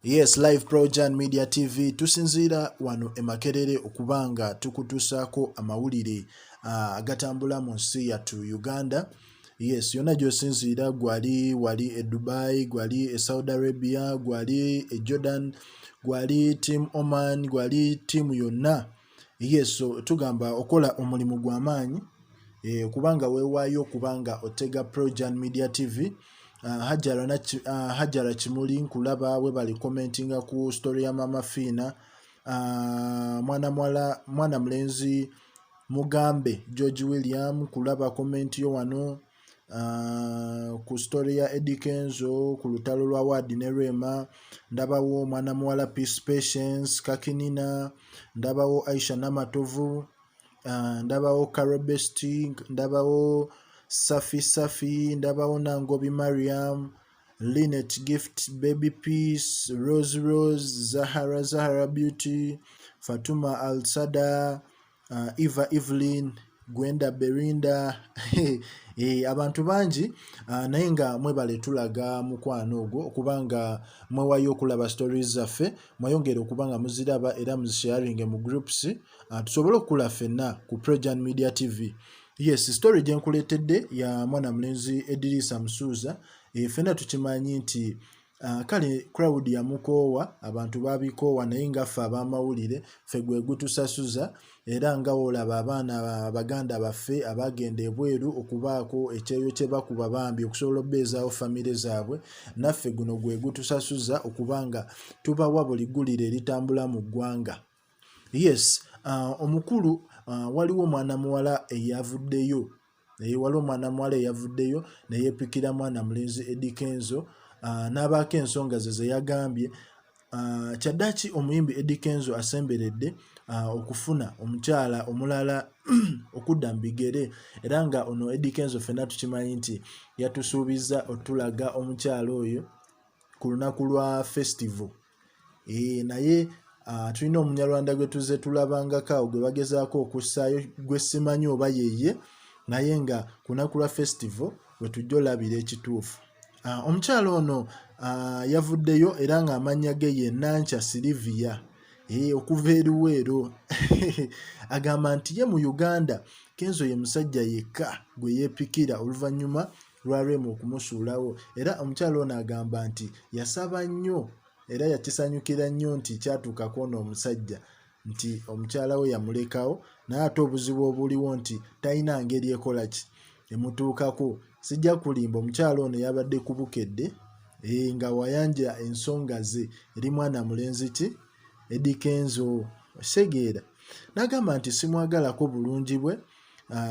Yes, live Projan Media TV tusinzira wano emakerere okubanga tukutusaako amawulire agatambula mu nsi yattu Uganda. Yes, yonna gy'osinziira gwali wali e Dubai, gwali e Saudi Arabia, gwali e Jordan, gwali team Oman, gwali team yonna. Yes, so tugamba okola omulimu gw'amaanyi kubanga weewaayo kubanga otega Projan Media TV. Hajara Kimuli nkulaba we bali commentinga ku story ya Mama Fina. Mwana mlenzi Mugambe George William kulaba comment yo wano. Ku story ya Eddy Kenzo ku lutalo lwa Wadi ne Rema, ndabawo mwana muwala Peace Patience Kakinina, ndabawo Aisha Namatovu, ndabawo Karabesti, ndabawo Safi, ndabawo Nangobi Mariam, Linet Gift, Baby Peace, Rose, Zahara Beauty, Fatuma Al-Sada, Eva Evelyn, Gwenda Berinda. Abantu bangi naye nga mwebale tulaga mukwano ogwo okubanga mwewayo okulaba stories zaffe, mweyongere okubanga muziraba era muzisharinge mu groups tusobole okukula ffenna ku Projan Media TV. Yes, story gye nkuleetedde ya mwana mlenzi Eddy Musuuza. Ffenna tukimanyi nti kale crowd ya mukoowa, abantu babikoowa, naye nga ffe ab'amawulire ffe gwe gutusasuza, era nga olaba abaana abaganda baffe abagenda ebweru okubaako ekyeyo kye bakuba bambi okusobola obbeezaawo famire zaabwe, naffe guno gwe gutusasuza okubanga tubawa buli ggulire eritambula mu ggwanga. Yes, omukulu waliwo mwana muwala eyavuddeyo. Waliwo mwana muwala eyavuddeyo ne yeepikira mwana mulenzi Eddy Kenzo. N'abaako ensonga ze yagambye. Kyaddaki Omuyimbi Eddy Kenzo asemberedde okufuna omukyala omulala okudda mu bigere, era nga ono Eddy Kenzo ffenna tukimanyi nti yatusuubiza otulaga omukyala oyo ku lunaku lwa festival. Naye tulina omunyarwanda gwe tuzze tulabangako awo gwe bagezaako okussaayo, gwe simanyi oba yeye, naye nga ku lunaku lwa festival we tujja olabira ekituufu. Omukyala ono yavuddeyo era nga amannya ge ye Nankya Slyvia okuva eruweero. Agamba nti ye mu Uganda Kenzo ye musajja yekka gwe yeepikira oluvannyuma lwa Rema okumusuulawo, era omukyala ono agamba nti yasaba nnyo era yakisanyukira nnyo nti kyatuukako ono omusajja, nti omukyala we yamulekawo, naye ate obuzibu obuliwo nti talina ngeri ekola ki emutuukako. Sijja kulimba omukyala ono yabadde kubukedde nga wayanja ensonga ze eri mwana mulenzi ki Eddy Kenzo. Osegeera n'agamba nti simwagalako bulungi bwe,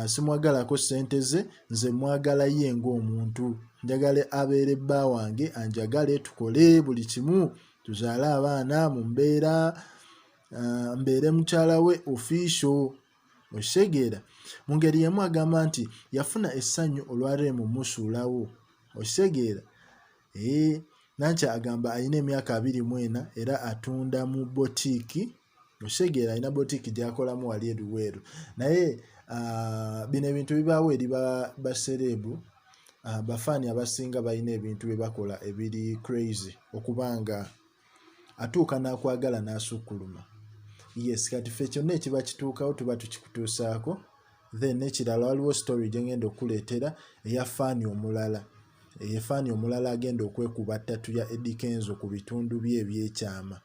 simwagalako ssente ze, nze mwagala ye ng'omuntu, njagala abeere bba wange, anjagale tukole buli kimu, tuzaale abaana mu mbeera, mbeere mukyala we official. Osegeera mu ngeri yemu agamba nti yafuna essanyu olwa Rema omusuulawo. Osegeera Nankya agamba alina emyaka 24 era atunda mu botiiki. Osegeera alina botiiki gy'akolamu wali eruweero, naye bino ebintu bibaawo eri baserebu, bafaani abasinga balina ebintu bye bakola ebiri crazy okubanga atuuka n'akwagala n'asukkuluma. Yes, kati ffe kyonna ekiba kituukawo tuba tukikutuusaako. Then n'ekirala waliwo story gye ngenda okuleetera eya faani omulala. Faani omulala agenda okwekuba ttatu ya Eddy Kenzo ku bitundu bye ebyekyama.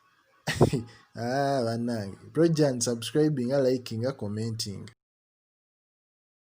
Bannange, Projan subscribing, liking, commenting.